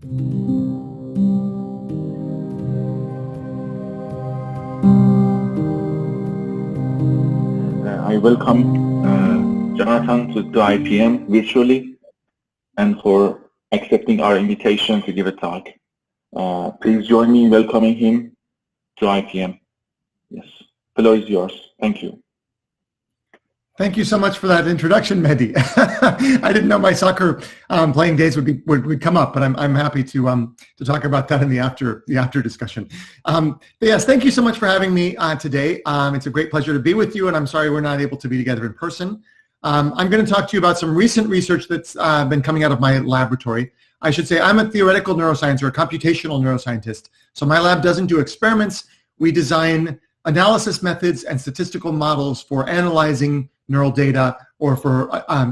I welcome Jonathan to IPM virtually and for accepting our invitation to give a talk. Please join me in welcoming him to IPM. Yes, the floor is yours. Thank you. Thank you so much for that introduction, Mehdi. I didn't know my soccer playing days would come up, but I'm happy to talk about that in the after discussion. But yes, thank you so much for having me today. It's a great pleasure to be with you, and I'm sorry we're not able to be together in person. I'm going to talk to you about some recent research that's been coming out of my laboratory. I should say I'm a theoretical neuroscience or a computational neuroscientist. So my lab doesn't do experiments. We design analysis methods and statistical models for analyzing neural data or for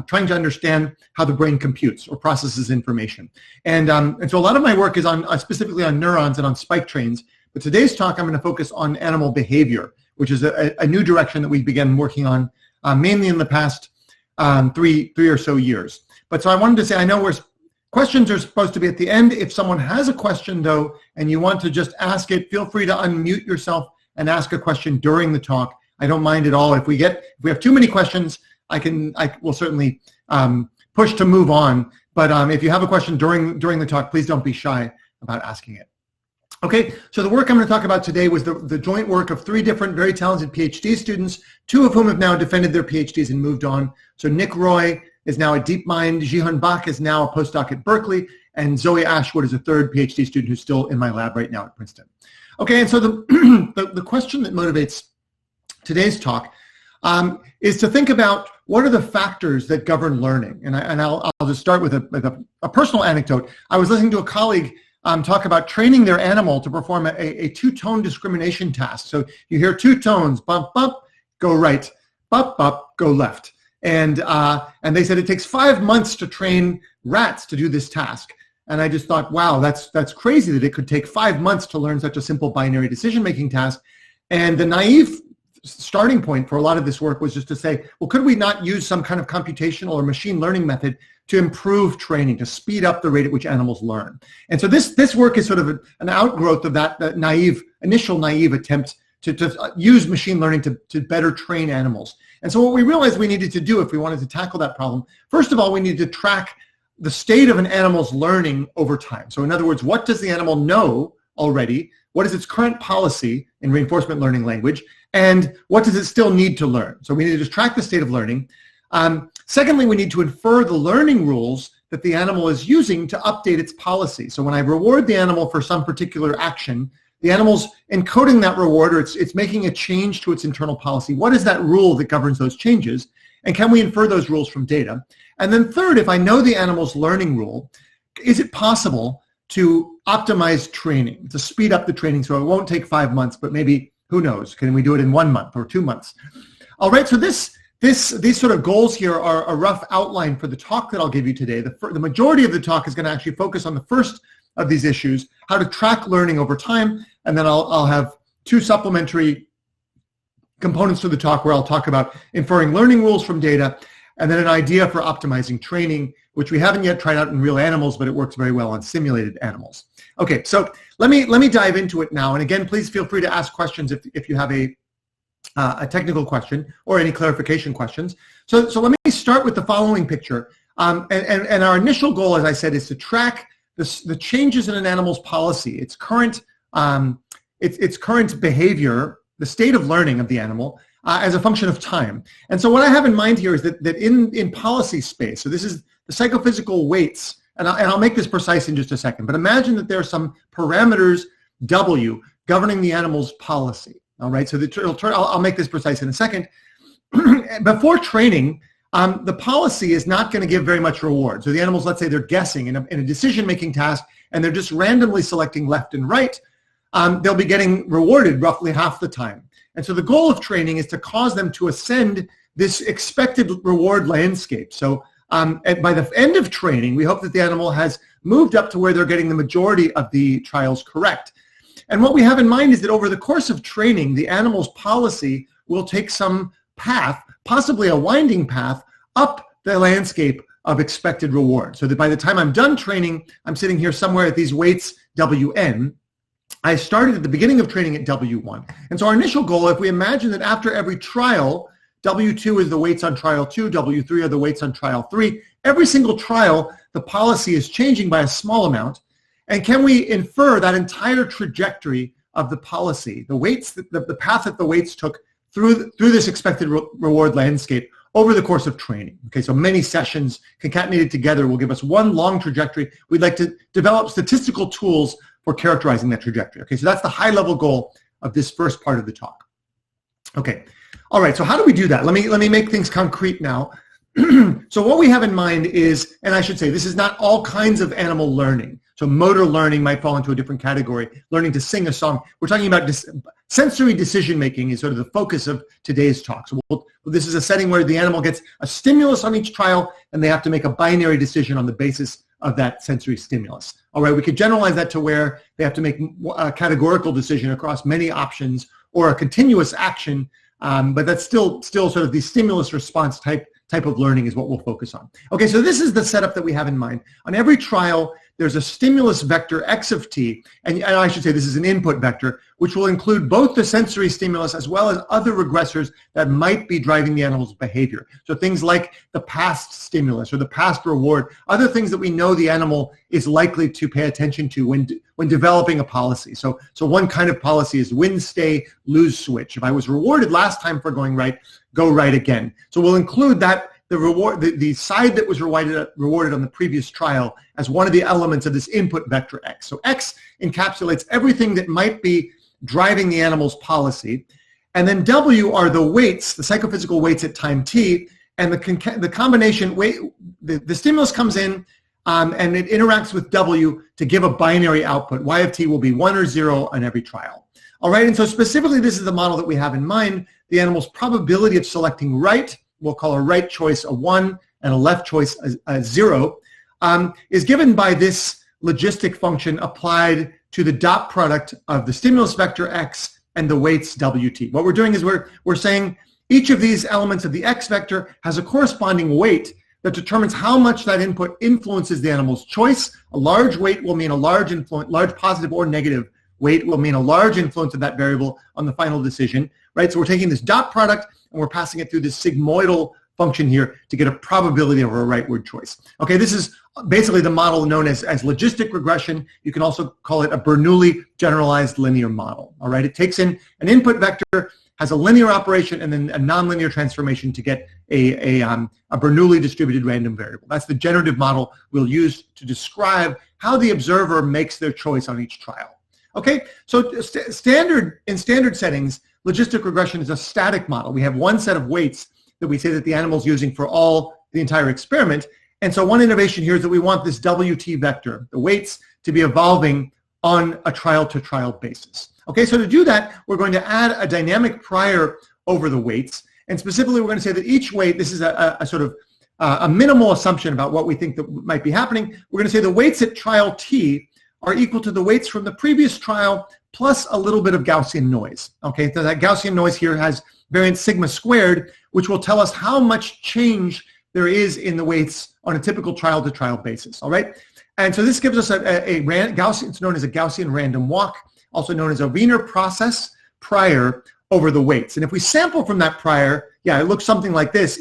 trying to understand how the brain computes or processes information. And so a lot of my work is on specifically on neurons and on spike trains. But today's talk, I'm going to focus on animal behavior, which is a new direction that we began working on mainly in the past three or so years. But so I wanted to say, I know questions are supposed to be at the end. If someone has a question, though, and you want to just ask it, feel free to unmute yourself and ask a question during the talk. I don't mind at all. If we have too many questions, I will certainly push to move on. But if you have a question during the talk, please don't be shy about asking it. Okay, so the work I'm going to talk about today was the joint work of 3 different very talented PhD students, 2 of whom have now defended their PhDs and moved on. So Nick Roy is now at DeepMind, Jihyun Bak is now a postdoc at Berkeley, and Zoe Ashwood is a 3rd PhD student who's still in my lab right now at Princeton. Okay, and so the question that motivates today's talk is to think about what are the factors that govern learning. And I'll just start with a personal anecdote. I was listening to a colleague talk about training their animal to perform a 2-tone discrimination task. So you hear 2 tones, bump, bump, go right, bump, bump, go left. And they said it takes 5 months to train rats to do this task. And I just thought, wow, that's crazy that it could take 5 months to learn such a simple binary decision-making task. And the naive starting point for a lot of this work was just to say, well, could we not use some kind of computational or machine learning method to improve training, to speed up the rate at which animals learn? And so this work is sort of an outgrowth of that initial naive attempt to use machine learning to better train animals. And so what we realized we needed to do if we wanted to tackle that problem, first of all, we needed to track the state of an animal's learning over time. So in other words, what does the animal know already? What is its current policy in reinforcement learning language? And what does it still need to learn? So we need to just track the state of learning. Secondly, we need to infer the learning rules that the animal is using to update its policy. So when I reward the animal for some particular action, the animal's encoding that reward, or it's making a change to its internal policy. What is that rule that governs those changes? And can we infer those rules from data? And then third, if I know the animal's learning rule, is it possible to optimize training, to speed up the training so it won't take 5 months, but maybe, who knows, can we do it in 1 month or 2 months? All right, so these sort of goals here are a rough outline for the talk that I'll give you today. The majority of the talk is going to actually focus on the first of these issues, how to track learning over time, and then I'll have 2 supplementary components to the talk where I'll talk about inferring learning rules from data, and then an idea for optimizing training, which we haven't yet tried out in real animals, but it works very well on simulated animals. Okay, so let me dive into it now. And again, please feel free to ask questions if you have a technical question or any clarification questions. So let me start with the following picture. And our initial goal, as I said, is to track the changes in an animal's policy, its current behavior, the state of learning of the animal, as a function of time. And so what I have in mind here is that in policy space, so this is the psychophysical weights, and I'll make this precise in just a second, but imagine that there are some parameters, W, governing the animal's policy. All right, so I'll make this precise in a second. Before training, the policy is not going to give very much reward. So the animals, let's say they're guessing in a decision-making task, and they're just randomly selecting left and right, they'll be getting rewarded roughly half the time. And so the goal of training is to cause them to ascend this expected reward landscape. So by the end of training, we hope that the animal has moved up to where they're getting the majority of the trials correct. And what we have in mind is that over the course of training, the animal's policy will take some path, possibly a winding path, up the landscape of expected reward. So that by the time I'm done training, I'm sitting here somewhere at these weights Wn. I started at the beginning of training at W1. And so our initial goal, if we imagine that after every trial, W2 is the weights on trial 2, W3 are the weights on trial 3. Every single trial, the policy is changing by a small amount. And can we infer that entire trajectory of the policy, the weights, the path that the weights took through this expected reward landscape over the course of training? Okay, so many sessions concatenated together will give us one long trajectory. We'd like to develop statistical tools for characterizing that trajectory. Okay, so that's the high-level goal of this first part of the talk. Okay, all right, so how do we do that? Let me make things concrete now. So what we have in mind is, and I should say, this is not all kinds of animal learning. So motor learning might fall into a different category, learning to sing a song. We're talking about sensory decision-making is sort of the focus of today's talk. So this is a setting where the animal gets a stimulus on each trial, and they have to make a binary decision on the basis of that sensory stimulus. All right, we could generalize that to where they have to make a categorical decision across many options or a continuous action, but that's still sort of the stimulus response type of learning is what we'll focus on. Okay, so this is the setup that we have in mind. On every trial, there's a stimulus vector x of t, and I should say this is an input vector, which will include both the sensory stimulus as well as other regressors that might be driving the animal's behavior. So things like the past stimulus or the past reward, other things that we know the animal is likely to pay attention to when developing a policy. So one kind of policy is win, stay, lose, switch. If I was rewarded last time for going right, go right again. So we'll include that the reward, the side that was rewarded on the previous trial as one of the elements of this input vector x. So x encapsulates everything that might be driving the animal's policy. And then w are the weights, the psychophysical weights at time t, and the combination weight, the stimulus comes in and it interacts with w to give a binary output. Y of t will be 1 or 0 on every trial. All right, and so specifically this is the model that we have in mind. The animal's probability of selecting right, we'll call a right choice a 1 and a left choice a 0, is given by this logistic function applied to the dot product of the stimulus vector x and the weights wt. What we're doing is we're saying each of these elements of the x vector has a corresponding weight that determines how much that input influences the animal's choice. A large weight will mean a large influence, large positive or negative weight will mean a large influence of that variable on the final decision, right? So we're taking this dot product and we're passing it through this sigmoidal function here to get a probability of a rightward choice. Okay, this is basically the model known as logistic regression. You can also call it a Bernoulli generalized linear model. All right, it takes in an input vector, has a linear operation, and then a nonlinear transformation to get a Bernoulli distributed random variable. That's the generative model we'll use to describe how the observer makes their choice on each trial. Okay, so in standard settings, logistic regression is a static model. We have one set of weights that we say that the animal's using for the entire experiment. And so one innovation here is that we want this WT vector, the weights, to be evolving on a trial-to-trial basis. Okay, so to do that, we're going to add a dynamic prior over the weights. And specifically, we're going to say that each weight, this is a sort of a minimal assumption about what we think that might be happening. We're going to say the weights at trial t are equal to the weights from the previous trial plus a little bit of Gaussian noise. Okay, so that Gaussian noise here has variance sigma squared, which will tell us how much change there is in the weights on a typical trial-to-trial basis. All right, and so this gives us a Gaussian. It's known as a Gaussian random walk, also known as a Wiener process prior over the weights. And if we sample from that prior, yeah, it looks something like this.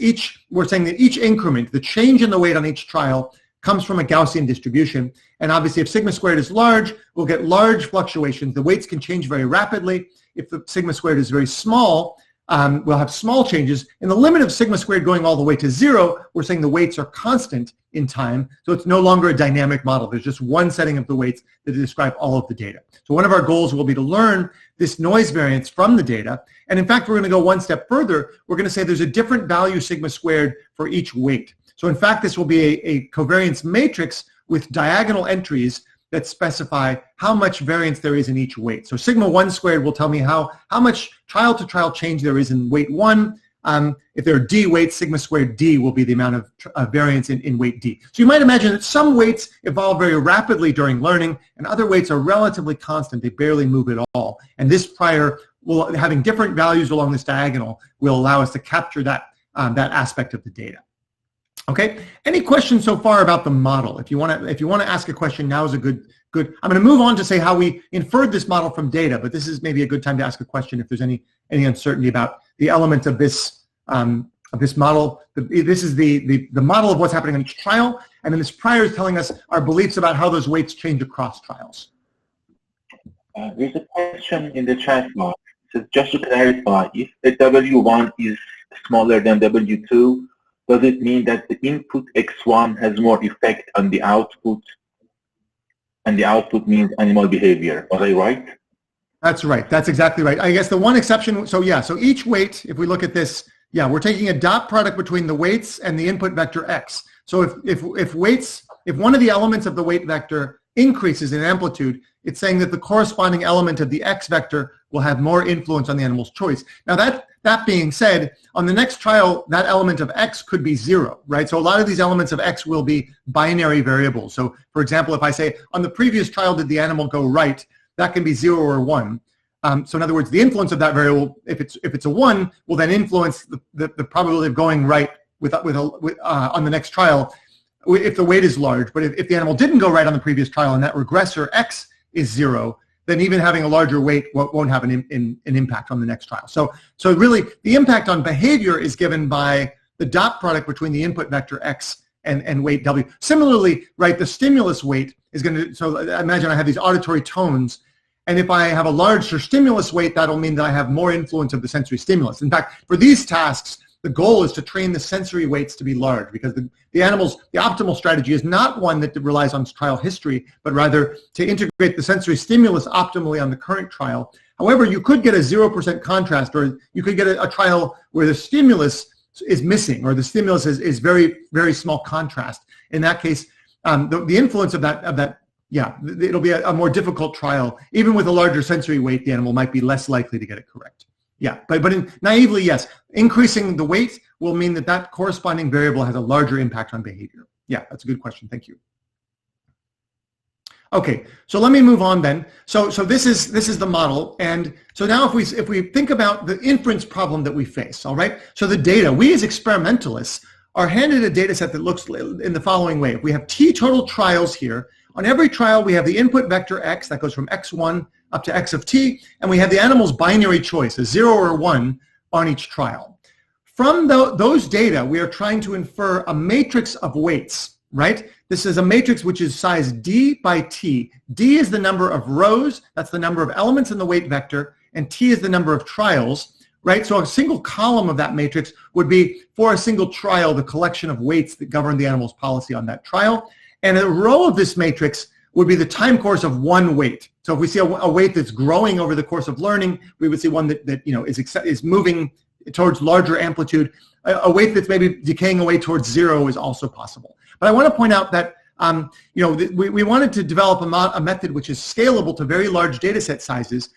We're saying that each increment, the change in the weight on each trial, comes from a Gaussian distribution. And obviously, if sigma squared is large, we'll get large fluctuations. The weights can change very rapidly. If the sigma squared is very small, we'll have small changes. In the limit of sigma squared going all the way to 0, we're saying the weights are constant in time. So it's no longer a dynamic model. There's just one setting of the weights that describe all of the data. So one of our goals will be to learn this noise variance from the data. And in fact, we're going to go one step further. We're going to say there's a different value sigma squared for each weight. So in fact, this will be a covariance matrix with diagonal entries that specify how much variance there is in each weight. So sigma 1 squared will tell me how much trial-to-trial change there is in weight 1. If there are d weights, sigma squared d will be the amount of variance in weight d. So you might imagine that some weights evolve very rapidly during learning, and other weights are relatively constant. They barely move at all. And this prior, having different values along this diagonal, will allow us to capture that aspect of the data. Okay. Any questions so far about the model? If you want to ask a question, now is a good. I'm going to move on to say how we inferred this model from data, but this is maybe a good time to ask a question if there's any uncertainty about the element of this model. This is the model of what's happening in each trial, and then this prior is telling us our beliefs about how those weights change across trials. There's a question in the chat box. So just to clarify, if the W1 is smaller than W2, does it mean that the input X1 has more effect on the output, and the output means animal behavior? Was I right? That's right. That's exactly right. I guess the one exception, so each weight, if we look at this, we're taking a dot product between the weights and the input vector X. So if one of the elements of the weight vector increases in amplitude, it's saying that the corresponding element of the X vector will have more influence on the animal's choice. Now that being said, on the next trial, that element of X could be 0, right? So a lot of these elements of X will be binary variables. So for example, if I say on the previous trial, did the animal go right? That can be 0 or 1. So in other words, the influence of that variable, if it's a 1, will then influence the probability of going right on the next trial if the weight is large. But if the animal didn't go right on the previous trial and that regressor X is 0, then even having a larger weight won't have an impact on the next trial. So really, the impact on behavior is given by the dot product between the input vector X and weight W. Similarly, right, the stimulus weight is going to, so imagine I have these auditory tones, and if I have a larger stimulus weight, that'll mean that I have more influence of the sensory stimulus. In fact, for these tasks, the goal is to train the sensory weights to be large, because the optimal strategy is not one that relies on trial history, but rather to integrate the sensory stimulus optimally on the current trial. However, you could get a 0% contrast, or you could get a trial where the stimulus is missing, or the stimulus is very, very small contrast. In that case, the influence of that, it'll be a more difficult trial. Even with a larger sensory weight, the animal might be less likely to get it correct. Yeah, but naively, yes, increasing the weight will mean that corresponding variable has a larger impact on behavior. Yeah, that's a good question. Thank you. Okay, so let me move on then. So this is the model, and so now if we think about the inference problem that we face, all right. So the data, we as experimentalists are handed a data set that looks in the following way. If we have t total trials here, on every trial we have the input vector X that goes from X1 up to X of t, and we have the animal's binary choice, a 0 or 1 on each trial. From those data, we are trying to infer a matrix of weights, right? This is a matrix which is size d by t. D is the number of rows, that's the number of elements in the weight vector, and t is the number of trials, right? So a single column of that matrix would be, for a single trial, the collection of weights that govern the animal's policy on that trial. And a row of this matrix would be the time course of one weight. So if we see a weight that's growing over the course of learning, we would see one that is moving towards larger amplitude. A weight that's maybe decaying away towards 0 is also possible. But I want to point out that we wanted to develop a method which is scalable to very large data set sizes.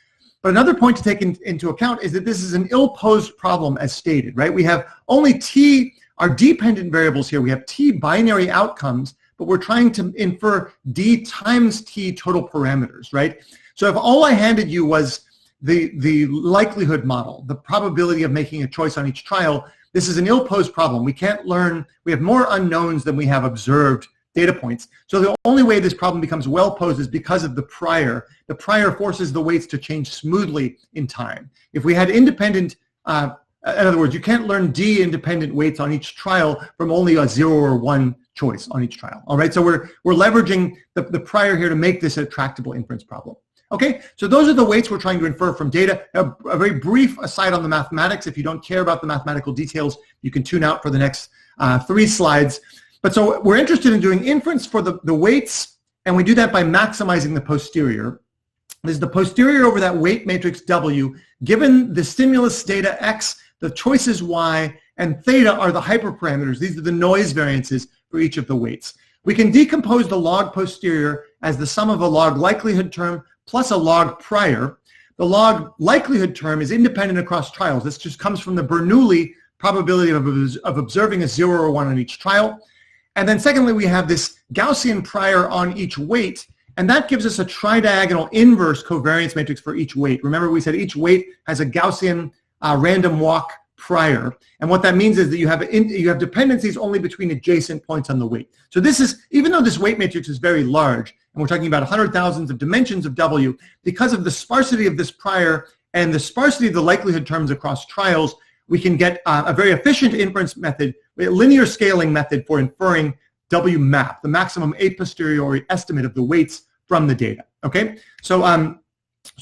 But another point to take into account is that this is an ill-posed problem as stated, right? We have only t, our dependent variables here. We have t binary outcomes, but we're trying to infer d times t total parameters, right? So if all I handed you was the likelihood model, the probability of making a choice on each trial, this is an ill-posed problem. We can't learn, we have more unknowns than we have observed data points. So the only way this problem becomes well-posed is because of the prior. The prior forces the weights to change smoothly in time. If we had independent, in other words, you can't learn d independent weights on each trial from only a 0 or 1 choice on each trial. All right, so we're leveraging the prior here to make this a tractable inference problem. Okay, so those are the weights we're trying to infer from data. A very brief aside on the mathematics. If you don't care about the mathematical details, you can tune out for the next 3 slides. But so we're interested in doing inference for the weights, and we do that by maximizing the posterior. This is the posterior over that weight matrix W. Given the stimulus data X, the choices Y, and theta are the hyperparameters. These are the noise variances for each of the weights. We can decompose the log posterior as the sum of a log likelihood term plus a log prior. The log likelihood term is independent across trials. This just comes from the Bernoulli probability of observing a 0 or 1 on each trial. And then secondly, we have this Gaussian prior on each weight, and that gives us a tridiagonal inverse covariance matrix for each weight. Remember, we said each weight has a Gaussian random walk prior. And what that means is that you have dependencies only between adjacent points on the weight. So this is, even though this weight matrix is very large, and we're talking about 100,000s of dimensions of W, because of the sparsity of this prior and the sparsity of the likelihood terms across trials, we can get a very efficient inference method, a linear scaling method for inferring W map, the maximum a posteriori estimate of the weights from the data. Okay, so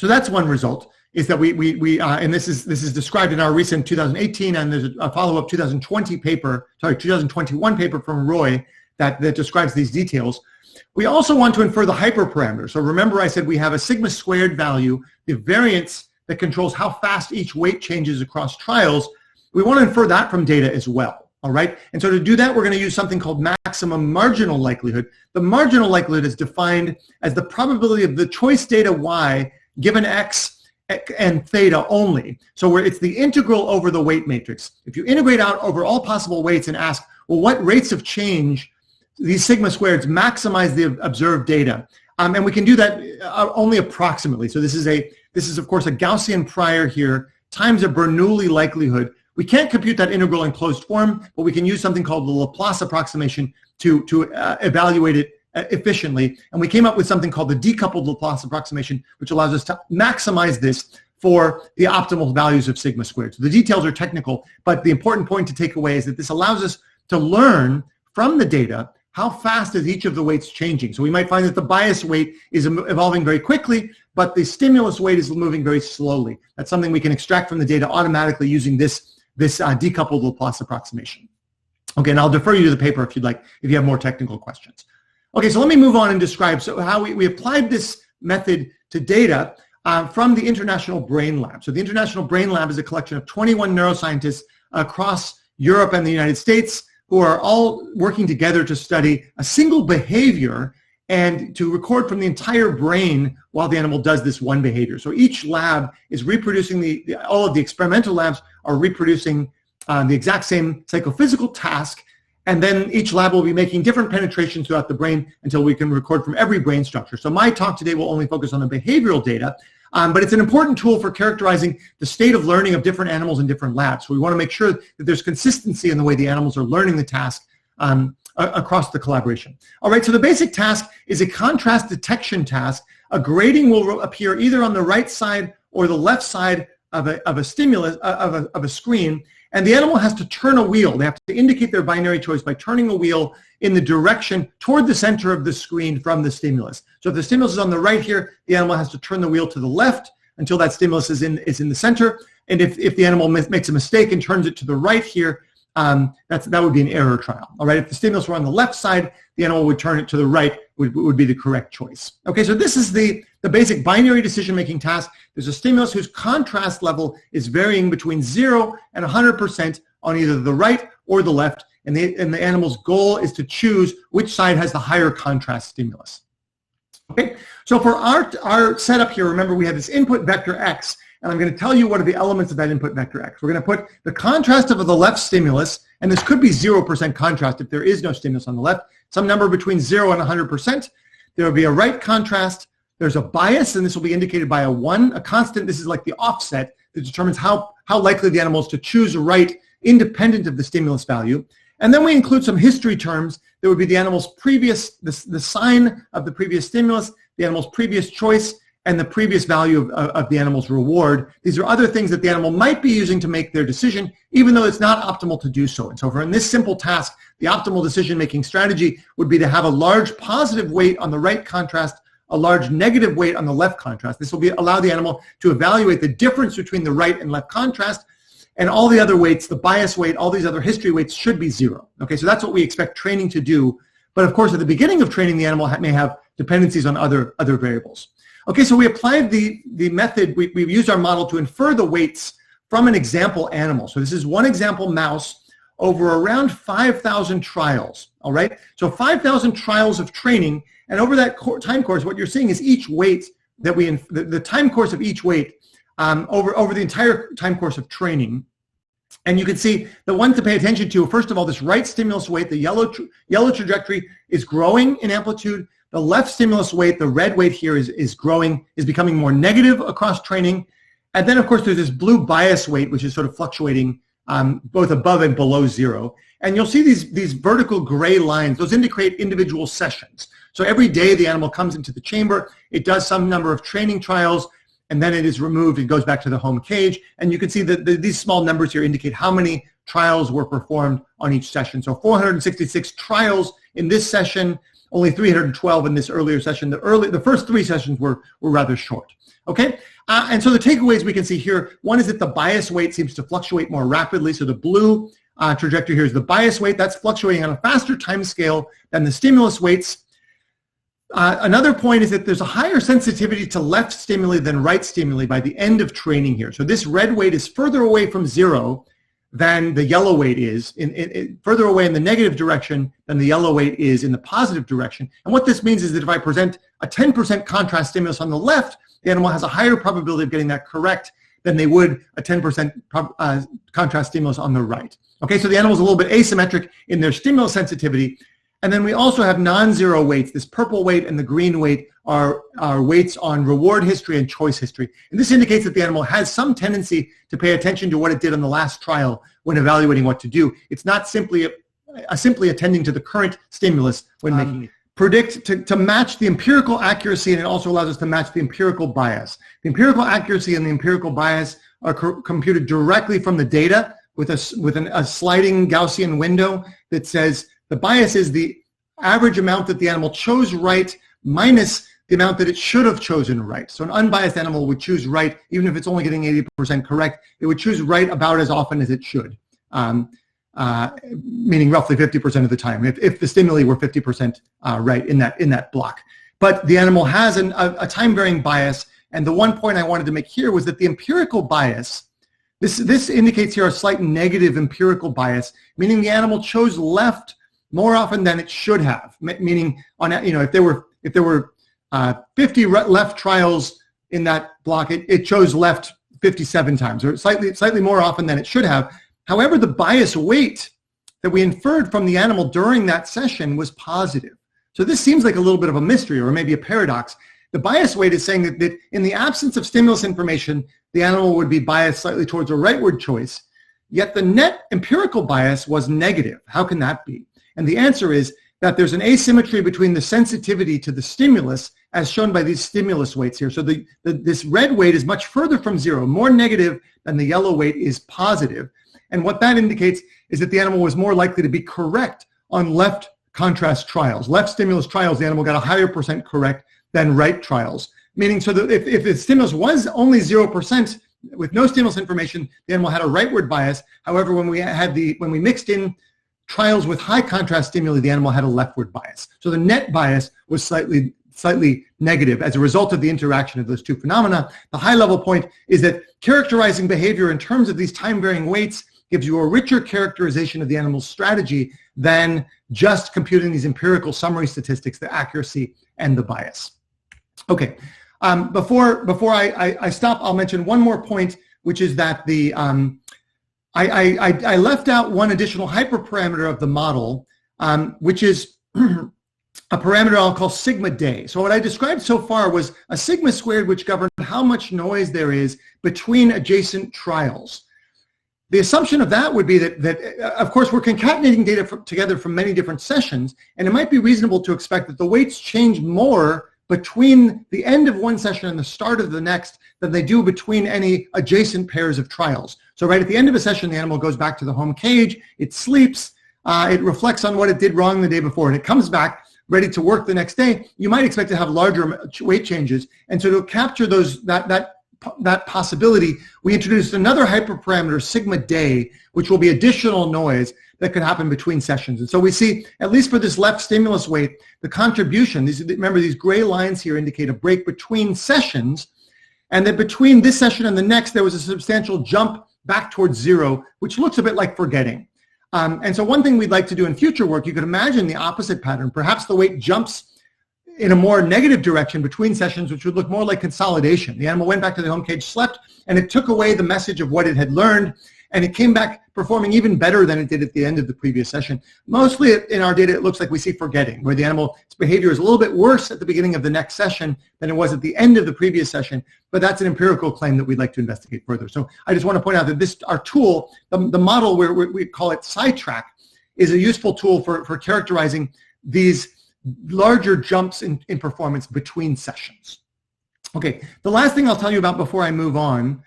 that's one result, is that and this is described in our recent 2018, and there's a follow-up 2021 paper from Roy that describes these details. We also want to infer the hyperparameter. So remember I said we have a sigma squared value, the variance that controls how fast each weight changes across trials. We want to infer that from data as well. All right, and so to do that, we're going to use something called maximum marginal likelihood. The marginal likelihood is defined as the probability of the choice data y given x and theta only. So it's the integral over the weight matrix. If you integrate out over all possible weights and ask, well, what rates of change these sigma squareds maximize the observed data, and we can do that only approximately. So this is of course a Gaussian prior here times a Bernoulli likelihood. We can't compute that integral in closed form, but we can use something called the Laplace approximation to evaluate it efficiently. And we came up with something called the decoupled Laplace approximation, which allows us to maximize this for the optimal values of sigma squared. So the details are technical, but the important point to take away is that this allows us to learn from the data how fast is each of the weights changing. So we might find that the bias weight is evolving very quickly, but the stimulus weight is moving very slowly. That's something we can extract from the data automatically using this decoupled Laplace approximation. Okay, and I'll defer you to the paper if you'd like, if you have more technical questions. Okay, so let me move on and describe how we applied this method to data from the International Brain Lab. So the International Brain Lab is a collection of 21 neuroscientists across Europe and the United States who are all working together to study a single behavior and to record from the entire brain while the animal does this one behavior. So each lab is reproducing all of the experimental labs are reproducing the exact same psychophysical task, and then each lab will be making different penetrations throughout the brain until we can record from every brain structure. So my talk today will only focus on the behavioral data, but it's an important tool for characterizing the state of learning of different animals in different labs. So we want to make sure that there's consistency in the way the animals are learning the task across the collaboration. All right, so the basic task is a contrast detection task. A grading will appear either on the right side or the left side of a stimulus, of a screen, and the animal has to turn a wheel. They have to indicate their binary choice by turning a wheel in the direction toward the center of the screen from the stimulus. So if the stimulus is on the right here, the animal has to turn the wheel to the left until that stimulus is in the center. And if the animal makes a mistake and turns it to the right here, that would be an error trial. All right, if the stimulus were on the left side, the animal would turn it to the right, would be the correct choice. Okay, so this is the basic binary decision-making task. There's a stimulus whose contrast level is varying between 0 and 100% on either the right or the left, and the animal's goal is to choose which side has the higher contrast stimulus. Okay, so for our setup here, remember we have this input vector x, and I'm going to tell you what are the elements of that input vector x. We're going to put the contrast of the left stimulus, and this could be 0% contrast if there is no stimulus on the left, some number between 0 and 100%. There will be a right contrast. There's a bias, and this will be indicated by a 1. A constant, this is like the offset that determines how likely the animal is to choose right independent of the stimulus value. And then we include some history terms. There would be the animal's previous, the sign of the previous stimulus, the animal's previous choice, and the previous value of the animal's reward. These are other things that the animal might be using to make their decision, even though it's not optimal to do so. And so for in this simple task, the optimal decision-making strategy would be to have a large positive weight on the right contrast, a large negative weight on the left contrast. This will allow the animal to evaluate the difference between the right and left contrast, and all the other weights, the bias weight, all these other history weights should be 0. Okay, so that's what we expect training to do. But of course, at the beginning of training, the animal may have dependencies on other variables. Okay, so we applied the method, we used our model to infer the weights from an example animal. So this is one example mouse over around 5,000 trials, all right? So 5,000 trials of training, and over that time course, what you're seeing is each weight that the time course of each weight over the entire time course of training. And you can see the one to pay attention to, first of all, this right stimulus weight, the yellow trajectory is growing in amplitude. The left stimulus weight, the red weight here is growing, is becoming more negative across training. And then, of course, there's this blue bias weight, which is sort of fluctuating both above and below zero. And you'll see these vertical gray lines. Those indicate individual sessions. So every day the animal comes into the chamber, it does some number of training trials, and then it is removed and goes back to the home cage. And you can see that these small numbers here indicate how many trials were performed on each session. So 466 trials in this session, only 312 in this earlier session. The first 3 sessions were rather short. Okay, and so the takeaways we can see here, one is that the bias weight seems to fluctuate more rapidly. So the blue trajectory here is the bias weight. That's fluctuating on a faster time scale than the stimulus weights. Another point is that there's a higher sensitivity to left stimuli than right stimuli by the end of training here. So this red weight is further away from zero than the yellow weight is, further away in the negative direction than the yellow weight is in the positive direction. And what this means is that if I present a 10% contrast stimulus on the left, the animal has a higher probability of getting that correct than they would a 10% contrast stimulus on the right. Okay, so the animal is a little bit asymmetric in their stimulus sensitivity. And then we also have non-zero weights. This purple weight and the green weight are weights on reward history and choice history. And this indicates that the animal has some tendency to pay attention to what it did on the last trial when evaluating what to do. It's not simply attending to the current stimulus when making it. Predict to match the empirical accuracy, and it also allows us to match the empirical bias. The empirical accuracy and the empirical bias are computed directly from the data with a sliding Gaussian window that says the bias is the average amount that the animal chose right minus the amount that it should have chosen right. So an unbiased animal would choose right, even if it's only getting 80% correct, it would choose right about as often as it should, meaning roughly 50% of the time, if the stimuli were 50% right in that block. But the animal has a time-varying bias, and the one point I wanted to make here was that the empirical bias, this indicates here a slight negative empirical bias, meaning the animal chose left more often than it should have, meaning if there were 50 left trials in that block, it chose left 57 times, or slightly more often than it should have. However, the bias weight that we inferred from the animal during that session was positive. So this seems like a little bit of a mystery, or maybe a paradox. The bias weight is saying that in the absence of stimulus information, the animal would be biased slightly towards a rightward choice, yet the net empirical bias was negative. How can that be? And the answer is that there's an asymmetry between the sensitivity to the stimulus, as shown by these stimulus weights here. So this red weight is much further from zero, more negative than the yellow weight is positive. And what that indicates is that the animal was more likely to be correct on left contrast trials. Left stimulus trials, the animal got a higher percent correct than right trials. Meaning, so that if the stimulus was only 0%, with no stimulus information, the animal had a rightward bias. However, when we mixed in trials with high contrast stimuli, the animal had a leftward bias. So the net bias was slightly negative as a result of the interaction of those two phenomena. The high-level point is that characterizing behavior in terms of these time-varying weights gives you a richer characterization of the animal's strategy than just computing these empirical summary statistics, the accuracy and the bias. Okay, before I stop, I'll mention one more point, which is that I left out one additional hyperparameter of the model, which is a parameter I'll call sigma day. So what I described so far was a sigma squared, which governed how much noise there is between adjacent trials. The assumption of that would be that of course, we're concatenating data together from many different sessions, and it might be reasonable to expect that the weights change more between the end of one session and the start of the next than they do between any adjacent pairs of trials. So right at the end of a session, the animal goes back to the home cage, it sleeps, it reflects on what it did wrong the day before, and it comes back ready to work the next day. You might expect to have larger weight changes. And so to capture that possibility, we introduced another hyperparameter, sigma day, which will be additional noise that could happen between sessions. And so we see, at least for this left stimulus weight, the contribution, remember these gray lines here indicate a break between sessions, and that between this session and the next, there was a substantial jump back towards zero, which looks a bit like forgetting. And so one thing we'd like to do in future work, you could imagine the opposite pattern. Perhaps the weight jumps in a more negative direction between sessions, which would look more like consolidation. The animal went back to the home cage, slept, and it took away the message of what it had learned, and it came back performing even better than it did at the end of the previous session. Mostly in our data, it looks like we see forgetting, where the animal's behavior is a little bit worse at the beginning of the next session than it was at the end of the previous session, but that's an empirical claim that we'd like to investigate further. So I just want to point out that our tool, the model where we call it sidetrack, is a useful tool for characterizing these larger jumps in performance between sessions. Okay, the last thing I'll tell you about before I move on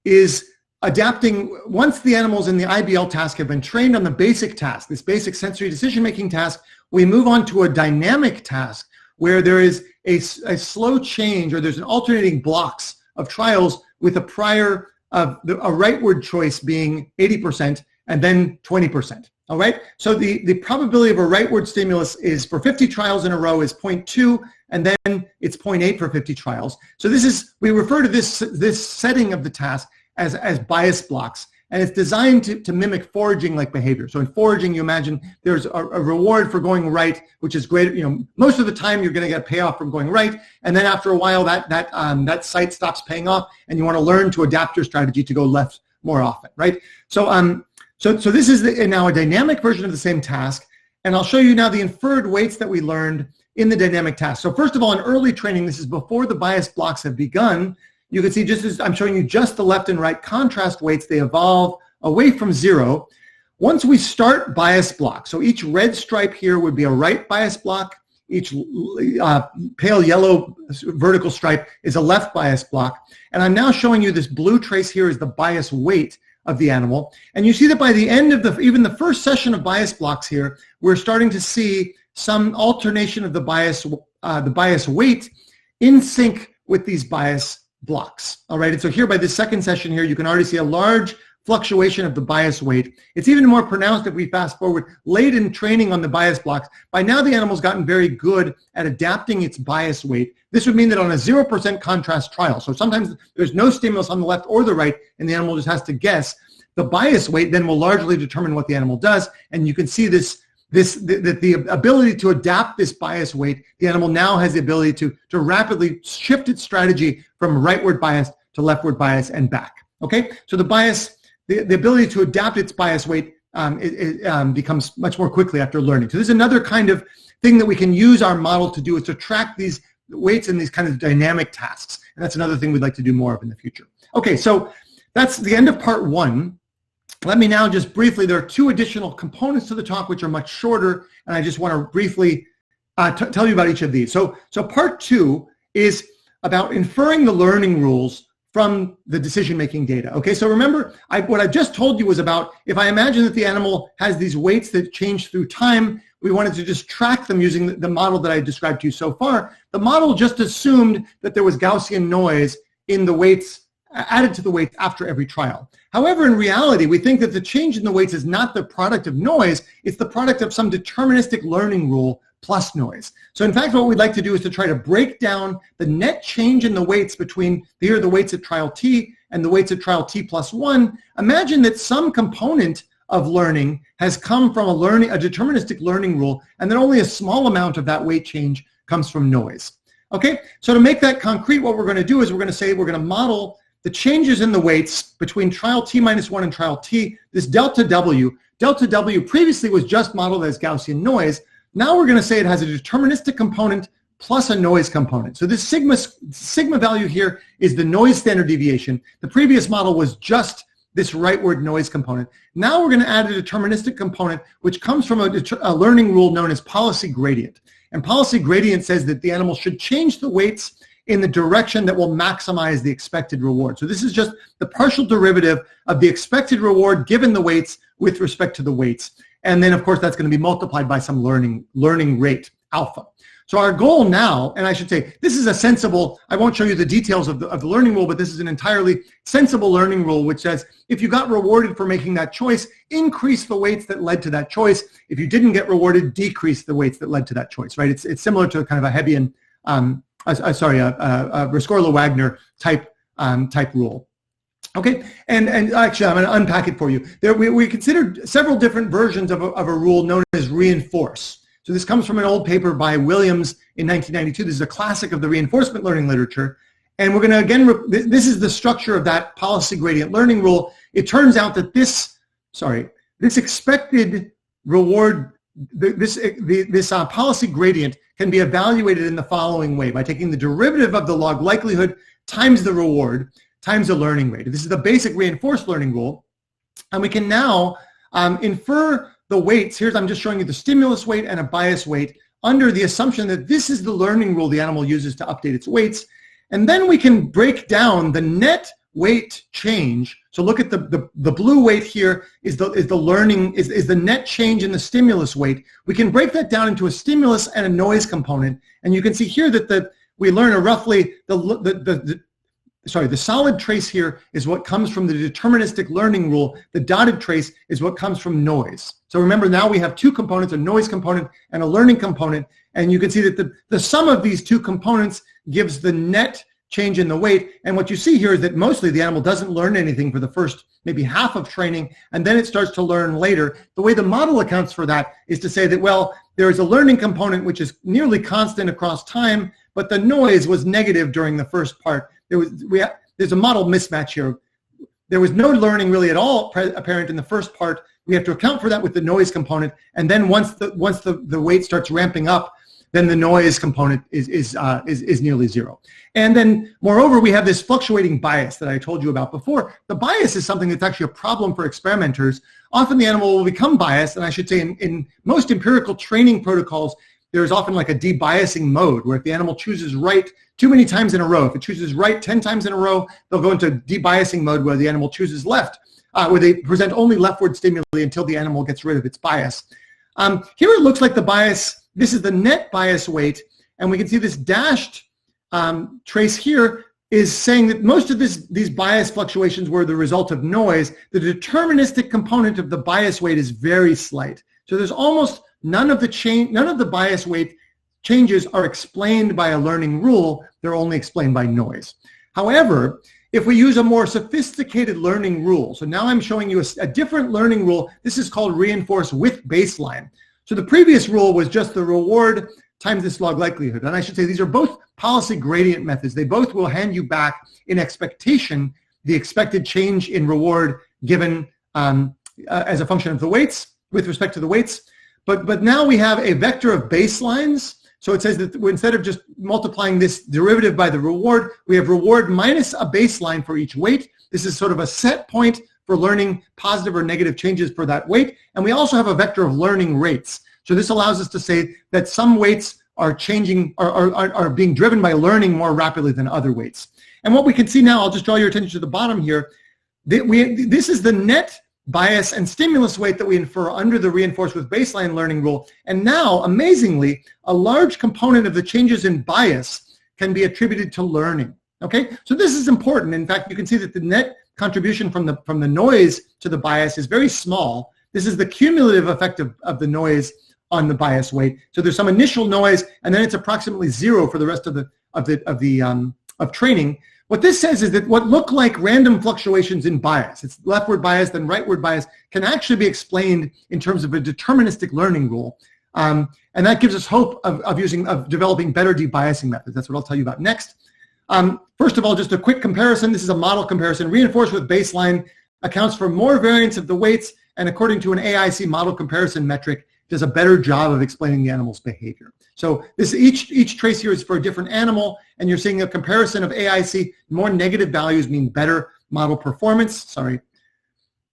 is adapting. Once the animals in the IBL task have been trained on the basic task, this basic sensory decision-making task, we move on to a dynamic task where there is a slow change, or there's an alternating blocks of trials with a prior of a rightward choice being 80% and then 20%. All right, so the probability of a rightward stimulus is for 50 trials in a row is 0.2, and then it's 0.8 for 50 trials. So we refer to this setting of the task as bias blocks, and it's designed to mimic foraging-like behavior. So in foraging, you imagine there's a reward for going right, which is great. Most of the time you're going to get a payoff from going right, and then after a while that site stops paying off, and you want to learn to adapt your strategy to go left more often, right? So this is now a dynamic version of the same task, and I'll show you now the inferred weights that we learned in the dynamic task. So first of all, in early training, this is before the bias blocks have begun. You can see, just as I'm showing you just the left and right contrast weights, they evolve away from 0. Once we start bias blocks, so each red stripe here would be a right bias block, each pale yellow vertical stripe is a left bias block, and I'm now showing you this blue trace here is the bias weight of the animal. And you see that by the end of even the first session of bias blocks here, we're starting to see some alternation of the bias weight in sync with these bias blocks. All right, and so here by this second session here, you can already see a large fluctuation of the bias weight. It's even more pronounced if we fast forward late in training on the bias blocks. By now the animal's gotten very good at adapting its bias weight. This would mean that on a 0% contrast trial, so sometimes there's no stimulus on the left or the right, and the animal just has to guess, the bias weight then will largely determine what the animal does, and you can see the ability to adapt this bias weight, the animal now has the ability to rapidly shift its strategy from rightward bias to leftward bias and back. Okay, so the ability to adapt its bias weight becomes much more quickly after learning. So this is another kind of thing that we can use our model to do, is to track these weights in these kind of dynamic tasks. And that's another thing we'd like to do more of in the future. Okay, so that's the end of part 1. Let me now just briefly, there are 2 additional components to the talk which are much shorter, and I just want to briefly tell you about each of these. So part 2 is about inferring the learning rules from the decision-making data. Okay, so remember, what I just told you was about, if I imagine that the animal has these weights that change through time, we wanted to just track them using the model that I described to you so far. The model just assumed that there was Gaussian noise in the weights, added to the weights after every trial. However, in reality, we think that the change in the weights is not the product of noise, it's the product of some deterministic learning rule plus noise. So in fact, what we'd like to do is to try to break down the net change in the weights between, here are the weights at trial t and the weights at trial t plus 1. Imagine that some component of learning has come from a deterministic learning rule, and then only a small amount of that weight change comes from noise. Okay, so to make that concrete, what we're going to do is we're going to model the changes in the weights between trial t minus 1 and trial t, this delta W. Delta W previously was just modeled as Gaussian noise. Now we're going to say it has a deterministic component plus a noise component. So this sigma value here is the noise standard deviation. The previous model was just this rightward noise component. Now we're going to add a deterministic component which comes from a learning rule known as policy gradient. And policy gradient says that the animal should change the weights in the direction that will maximize the expected reward. So this is just the partial derivative of the expected reward given the weights with respect to the weights. And then, of course, that's going to be multiplied by some learning rate, alpha. So our goal now, and I should say, this is a sensible, I won't show you the details of the learning rule, but this is an entirely sensible learning rule which says if you got rewarded for making that choice, increase the weights that led to that choice. If you didn't get rewarded, decrease the weights that led to that choice, right? It's similar to kind of a Hebbian, a Rescorla-Wagner type rule. Okay, and actually I'm going to unpack it for you. We considered several different versions of a rule known as reinforce. So this comes from an old paper by Williams in 1992. This is a classic of the reinforcement learning literature. And we're going to, again, this is the structure of that policy gradient learning rule. it turns out that this expected reward, this policy gradient can be evaluated in the following way by taking the derivative of the log likelihood times the reward times the learning rate. This is the basic reinforced learning rule. And we can now infer the weights. I'm just showing you the stimulus weight and a bias weight under the assumption that this is the learning rule the animal uses to update its weights. And then we can break down the net weight change. So look at the blue weight here is the net change in the stimulus weight. We can break that down into a stimulus and a noise component. And you can see here that we learn the solid trace here is what comes from the deterministic learning rule. The dotted trace is what comes from noise. So remember, now we have two components, a noise component and a learning component. And you can see that the sum of these two components gives the net change in the weight. And what you see here is that mostly the animal doesn't learn anything for the first maybe half of training, and then it starts to learn later. The way the model accounts for that is to say that, well, there is a learning component which is nearly constant across time, but the noise was negative during the first part. There's a model mismatch here. There was no learning really at all apparent in the first part. We have to account for that with the noise component, and then once the weight starts ramping up, then the noise component is nearly zero. And then, moreover, we have this fluctuating bias that I told you about before. The bias is something that's actually a problem for experimenters. Often the animal will become biased, and I should say in most empirical training protocols, there's often like a debiasing mode where if the animal chooses right too many times in a row, if it chooses right 10 times in a row, they'll go into debiasing mode where the animal chooses left, where they present only leftward stimuli until the animal gets rid of its bias. Here it looks like the bias, this is the net bias weight, and we can see this dashed trace here is saying that most of these bias fluctuations were the result of noise. The deterministic component of the bias weight is very slight. So there's almost none of the bias weight changes are explained by a learning rule. They're only explained by noise. However, if we use a more sophisticated learning rule, so now I'm showing you a different learning rule. This is called reinforce with baseline. So the previous rule was just the reward times this log likelihood. And I should say these are both policy gradient methods. They both will hand you back in expectation the expected change in reward given as a function of the weights, with respect to the weights. But now we have a vector of baselines. So it says that instead of just multiplying this derivative by the reward, we have reward minus a baseline for each weight. This is sort of a set point for learning positive or negative changes for that weight. And we also have a vector of learning rates. So this allows us to say that some weights are changing, are being driven by learning more rapidly than other weights. And what we can see now, I'll just draw your attention to the bottom here. This is the net bias and stimulus weight that we infer under the reinforced with baseline learning rule. And now, amazingly, a large component of the changes in bias can be attributed to learning. Okay, so this is important. In fact, you can see that the net contribution from the noise to the bias is very small. This is the cumulative effect of the noise on the bias weight. So there's some initial noise, and then it's approximately zero for the rest of training. What this says is that what look like random fluctuations in bias, it's leftward bias, then rightward bias, can actually be explained in terms of a deterministic learning rule. And that gives us hope of developing better debiasing methods. That's what I'll tell you about next. First of all, just a quick comparison. This is a model comparison. Reinforced with baseline accounts for more variance of the weights, and according to an AIC model comparison metric, does a better job of explaining the animal's behavior. So each trace here is for a different animal, and you're seeing a comparison of AIC. More negative values mean better model performance. Sorry.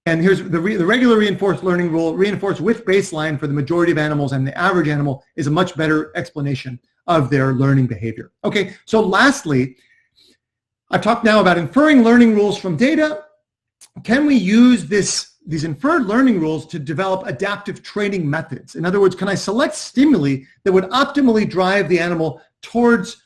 And here's the regular reinforced learning rule. Reinforced with baseline for the majority of animals and the average animal is a much better explanation of their learning behavior. Okay, so lastly, I've talked now about inferring learning rules from data. Can we use these inferred learning rules to develop adaptive training methods? In other words, can I select stimuli that would optimally drive the animal towards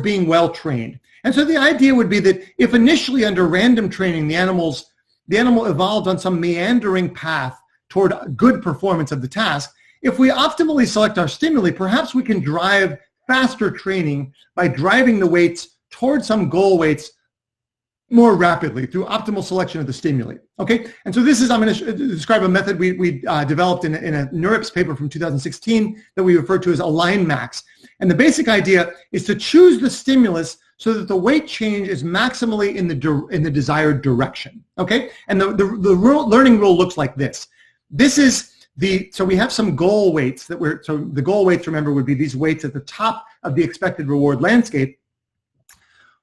being well trained? And so the idea would be that if initially under random training the animal evolved on some meandering path toward good performance of the task, if we optimally select our stimuli, perhaps we can drive faster training by driving the weights towards some goal weights more rapidly through optimal selection of the stimuli. Okay, and so this is, I'm going to describe a method we developed in a NeurIPS paper from 2016 that we refer to as align max. And the basic idea is to choose the stimulus so that the weight change is maximally in the desired direction. Okay, and the learning rule looks like this. This is so we have some goal weights so the goal weights, remember, would be these weights at the top of the expected reward landscape.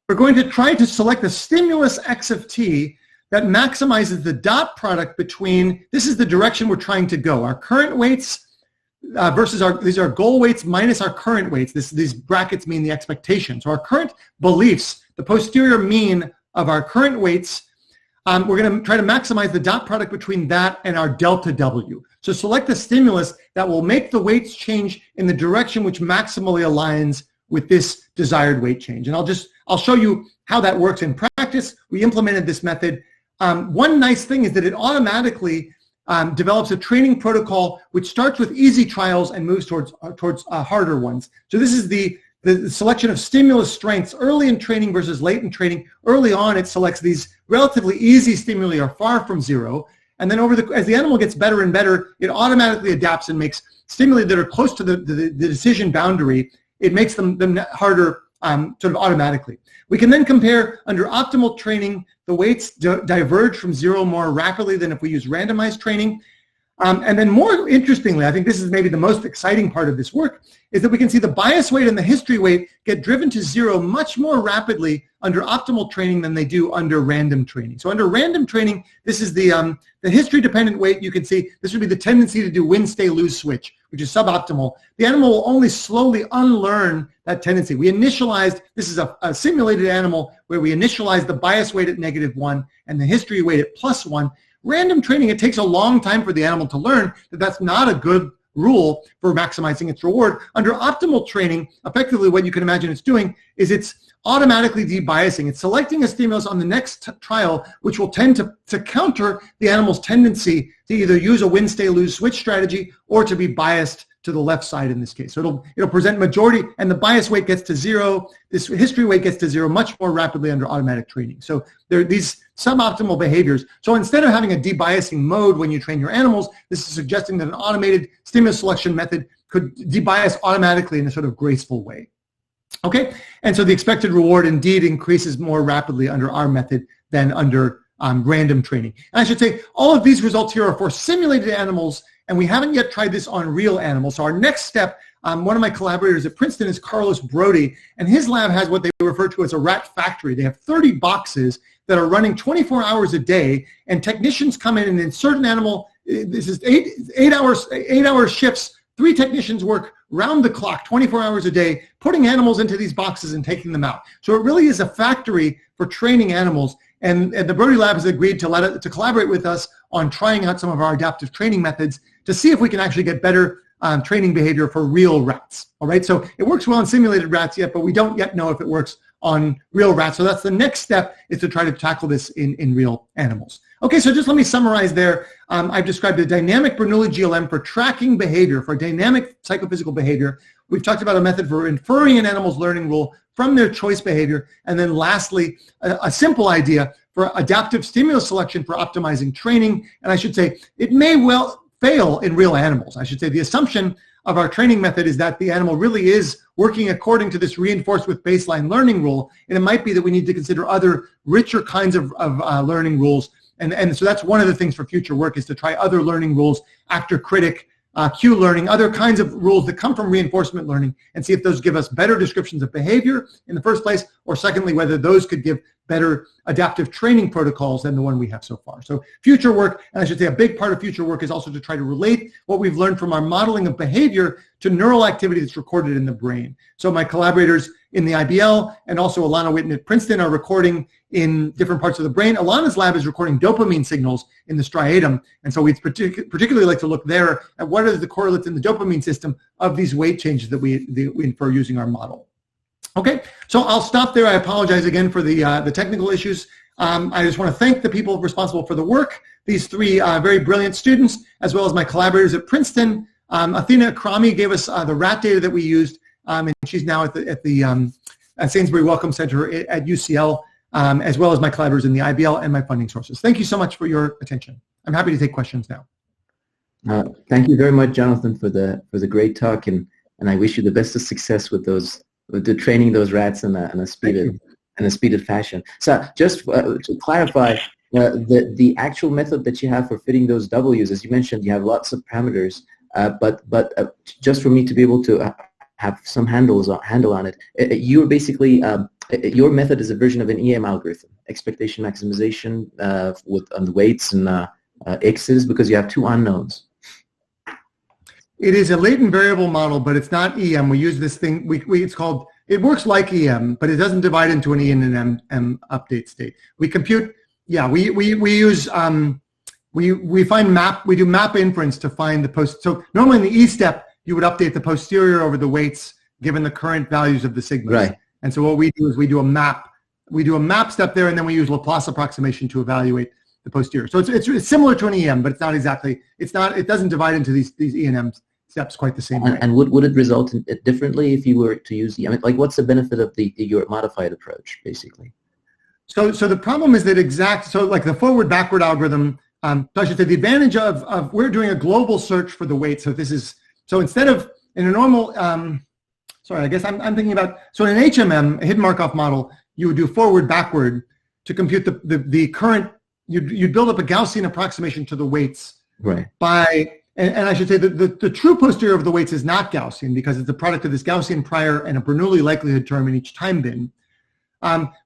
We're going to try to select a stimulus x of t that maximizes the dot product between, this is the direction we're trying to go, our current weights versus these are goal weights minus our current weights. These brackets mean the expectation. So our current beliefs, the posterior mean of our current weights, we're going to try to maximize the dot product between that and our delta W. So select a stimulus that will make the weights change in the direction which maximally aligns with this desired weight change. And I'll show you how that works in practice. We implemented this method. One nice thing is that it automatically develops a training protocol which starts with easy trials and moves towards harder ones. So this is the selection of stimulus strengths early in training versus late in training. Early on, it selects these relatively easy stimuli are far from zero. And then as the animal gets better and better, it automatically adapts and makes stimuli that are close to the decision boundary. It makes them harder sort of automatically. We can then compare under optimal training, the weights diverge from zero more rapidly than if we use randomized training. And then more interestingly, I think this is maybe the most exciting part of this work, is that we can see the bias weight and the history weight get driven to zero much more rapidly under optimal training than they do under random training. So under random training, this is the history-dependent weight. You can see this would be the tendency to do win, stay, lose switch, which is suboptimal. The animal will only slowly unlearn that tendency. We initialized, this is a simulated animal where we initialized the bias weight at -1 and the history weight at +1. Random training, it takes a long time for the animal to learn that that's not a good rule for maximizing its reward. Under optimal training, effectively what you can imagine it's doing is it's automatically debiasing. It's selecting a stimulus on the next trial, which will tend to counter the animal's tendency to either use a win, stay, lose, switch strategy or to be biased to the left side in this case. So it'll present majority, and the bias weight gets to zero. This history weight gets to zero much more rapidly under automatic training. So there are these suboptimal behaviors. So instead of having a debiasing mode when you train your animals, this is suggesting that an automated stimulus selection method could debias automatically in a sort of graceful way. Okay, and so the expected reward indeed increases more rapidly under our method than under random training. And I should say all of these results here are for simulated animals, and we haven't yet tried this on real animals. So our next step, one of my collaborators at Princeton is Carlos Brody, and his lab has what they refer to as a rat factory. They have 30 boxes that are running 24 hours a day, and technicians come in and insert an animal. This is eight hour shifts. 3 technicians work round the clock, 24 hours a day, putting animals into these boxes and taking them out. So it really is a factory for training animals. And the Brody Lab has agreed to collaborate with us on trying out some of our adaptive training methods to see if we can actually get better training behavior for real rats. All right, so it works well on simulated rats yet, but we don't yet know if it works on real rats. So that's the next step, is to try to tackle this in real animals. Okay, so just let me summarize there. I've described a dynamic Bernoulli GLM for tracking behavior, for dynamic psychophysical behavior. We've talked about a method for inferring an animal's learning rule from their choice behavior. And then lastly, a simple idea for adaptive stimulus selection for optimizing training. And I should say, it may well fail in real animals. I should say the assumption of our training method is that the animal really is working according to this reinforced with baseline learning rule. And it might be that we need to consider other richer kinds of learning rules. And so that's one of the things for future work, is to try other learning rules, actor-critic, cue learning, other kinds of rules that come from reinforcement learning, and see if those give us better descriptions of behavior in the first place, or secondly, whether those could give better adaptive training protocols than the one we have so far. So future work, and I should say a big part of future work, is also to try to relate what we've learned from our modeling of behavior to neural activity that's recorded in the brain. So my collaborators in the IBL and also Alana Witten at Princeton are recording in different parts of the brain. Alana's lab is recording dopamine signals in the striatum, and so we'd particularly like to look there at what are the correlates in the dopamine system of these weight changes that we infer using our model. Okay, so I'll stop there. I apologize again for the technical issues. I just want to thank the people responsible for the work, these 3 very brilliant students, as well as my collaborators at Princeton. Athena Akrami gave us the rat data that we used, and she's now at the Sainsbury Wellcome Center at UCL, as well as my collaborators in the IBL and my funding sources. Thank you so much for your attention. I'm happy to take questions now. Thank you very much, Jonathan, for the great talk, and I wish you the best of success with those training those rats in a speeded fashion. So just to clarify, the actual method that you have for fitting those W's, as you mentioned, you have lots of parameters, but just for me to be able to have some handle on it, you're basically your method is a version of an EM algorithm, expectation maximization on the weights and x's, because you have two unknowns. It is a latent variable model, but it's not EM. We use this thing. It's called. It works like EM, but it doesn't divide into an E and an M update state. We compute. Yeah, we use we find map. We do map inference to find the post. So normally in the E step, you would update the posterior over the weights given the current values of the sigmas. Right. And so what we do is we do a map. We do a map step there, and then we use Laplace approximation to evaluate the posterior. So it's similar to an EM, but it's not exactly. It's not. It doesn't divide into these E and M steps quite the same way. And would it result in it differently if you were to use the? I mean, like, what's the benefit of your modified approach, basically? So the problem is that so like the forward-backward algorithm, so I should say the advantage of we're doing a global search for the weight. So instead of in a normal, sorry, I guess I'm thinking about, so in an HMM, a hidden Markov model, you would do forward-backward to compute the current, you'd build up a Gaussian approximation to the weights. Right. And I should say that the true posterior of the weights is not Gaussian because it's the product of this Gaussian prior and a Bernoulli likelihood term in each time bin.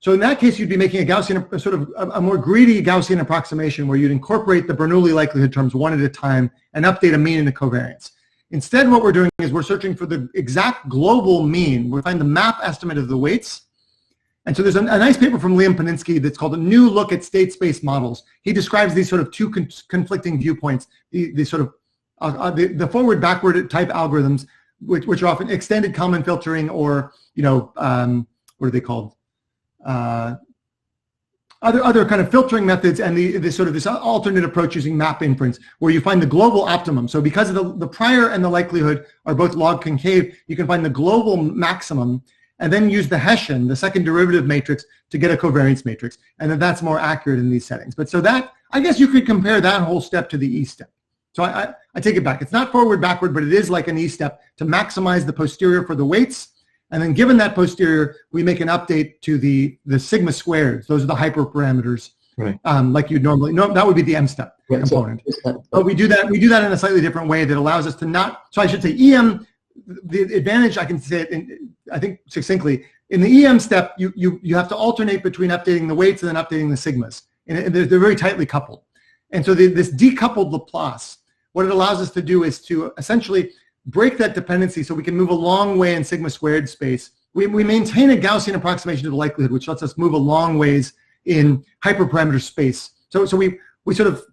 So in that case, you'd be making a Gaussian, sort of a more greedy Gaussian approximation where you'd incorporate the Bernoulli likelihood terms one at a time and update a mean and a covariance. Instead, what we're doing is we're searching for the exact global mean. We find the map estimate of the weights. And so there's a nice paper from Liam Paninsky that's called A New Look at State Space Models. He describes these sort of two conflicting viewpoints, the sort of the forward-backward type algorithms, which are often extended Kalman filtering or, what are they called? Other kind of filtering methods, and the sort of this alternate approach using map inference, where you find the global optimum. So because of the prior and the likelihood are both log concave, you can find the global maximum, and then use the Hessian, the second derivative matrix, to get a covariance matrix, and that's more accurate in these settings. But so that, I guess you could compare that whole step to the E step. So I take it back. It's not forward-backward, but it is like an E step to maximize the posterior for the weights. And then given that posterior, we make an update to the sigma squared. Those are the hyperparameters, right? Like you'd normally, that would be the M step component. But we do that in a slightly different way that allows us to not, so I should say EM, the advantage, I can say it I think succinctly, in the EM step, you have to alternate between updating the weights and then updating the sigmas. And they're very tightly coupled. And so this decoupled Laplace, what it allows us to do is to essentially break that dependency so we can move a long way in sigma squared space. We maintain a Gaussian approximation to the likelihood, which lets us move a long ways in hyperparameter space. So we sort of,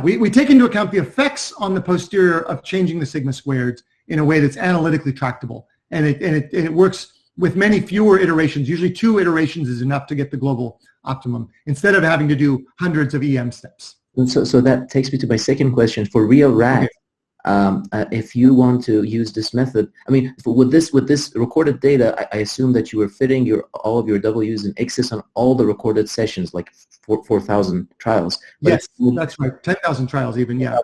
we take into account the effects on the posterior of changing the sigma squareds in a way that's analytically tractable. And it works with many fewer iterations. Usually 2 iterations is enough to get the global optimum, instead of having to do hundreds of EM steps. So that takes me to my second question. For real rats, if you want to use this method, I mean, with this recorded data, I assume that you were fitting all of your W's and X's on all the recorded sessions, like 4,000 trials. But yes, that's right. 10,000 trials even. Yeah.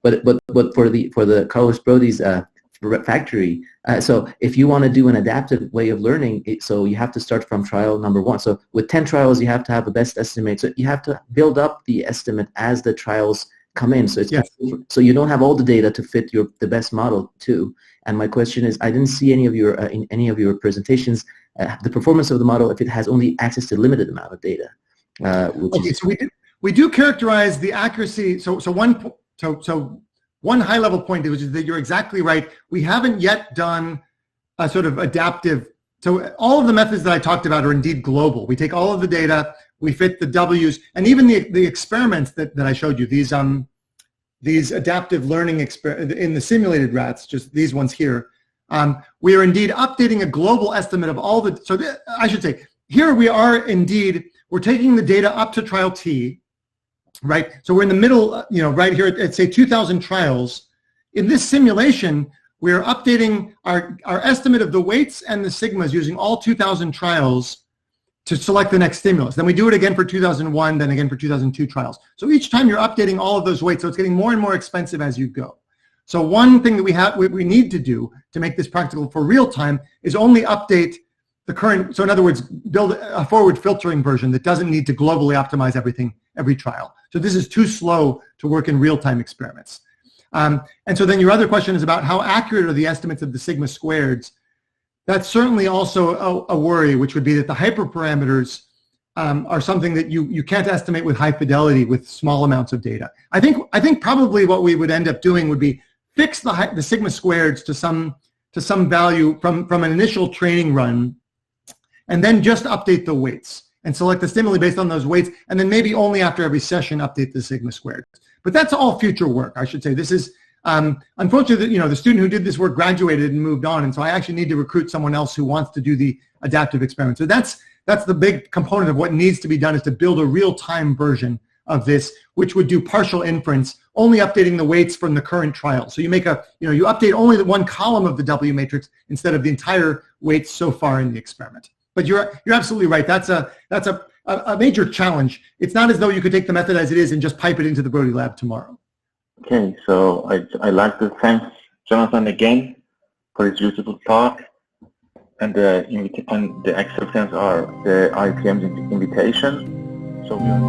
But for the Carlos Brody's factory, so if you want to do an adaptive way of learning, so you have to start from trial number 1. So with 10 trials, you have to have a best estimate. So you have to build up the estimate as the trials come in. So so you don't have all the data to fit the best model too. And my question is, I didn't see any of your in any of your presentations the performance of the model if it has only access to limited amount of data. So we do characterize the accuracy. So one high level point is that you're exactly right. We haven't yet done a sort of adaptive. So all of the methods that I talked about are indeed global. We take all of the data, we fit the W's, and even the experiments that I showed you, these adaptive learning in the simulated rats, just these ones here, we are indeed updating a global estimate of all the, so I should say, here we are indeed, we're taking the data up to trial T, right? So we're in the middle, right here at say 2,000 trials. In this simulation, we're updating our estimate of the weights and the sigmas using all 2,000 trials to select the next stimulus. Then we do it again for 2001, then again for 2002 trials. So each time you're updating all of those weights, so it's getting more and more expensive as you go. So one thing that we need to do to make this practical for real time is only update the current. So in other words, build a forward filtering version that doesn't need to globally optimize everything every trial. So this is too slow to work in real time experiments. And so then your other question is about how accurate are the estimates of the sigma squareds. That's certainly also a worry, which would be that the hyperparameters are something that you can't estimate with high fidelity with small amounts of data. I think probably what we would end up doing would be fix the sigma squareds to some value from an initial training run, and then just update the weights and select the stimuli based on those weights, and then maybe only after every session update the sigma squared. But that's all future work, I should say. This is unfortunately, the student who did this work graduated and moved on, and so I actually need to recruit someone else who wants to do the adaptive experiment. So that's the big component of what needs to be done, is to build a real-time version of this, which would do partial inference, only updating the weights from the current trial. So you make you update only the one column of the W matrix instead of the entire weights so far in the experiment. But you're absolutely right. That's a major challenge. It's not as though you could take the method as it is and just pipe it into the Brody lab tomorrow. Okay, so I like to thank Jonathan again for his beautiful talk and the acceptance of the IPM's invitation. So we are